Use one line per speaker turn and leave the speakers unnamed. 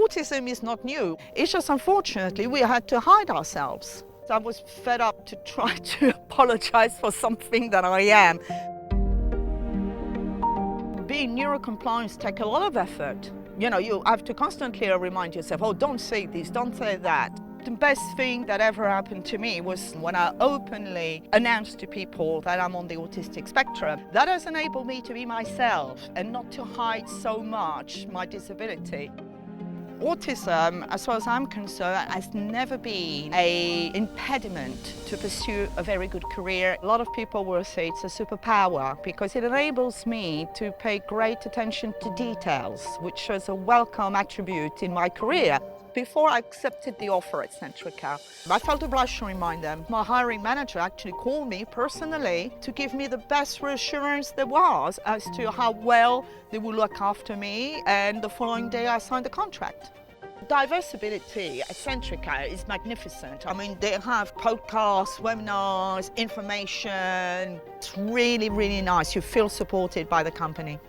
Autism is not new. It's just unfortunately we had to hide ourselves. I was fed up to try to apologize for something that I am. Being neurocompliance takes a lot of effort. You know, you have to constantly remind yourself, oh, don't say this, don't say that. The best thing that ever happened to me was when I openly announced to people that I'm on the autistic spectrum. That has enabled me to be myself and not to hide so much my disability. Autism, as far as I'm concerned, has never been an impediment to pursue a very good career. A lot of people will say it's a superpower because it enables me to pay great attention to details, which is a welcome attribute in my career. Before I accepted the offer at Centrica, I felt obliged to remind them. My hiring manager actually called me personally to give me the best reassurance there was as to how well they would look after me, and the following day I signed the contract. Diversibility at Centrica is magnificent. I mean, they have podcasts, webinars, information. It's really, really nice. You feel supported by the company.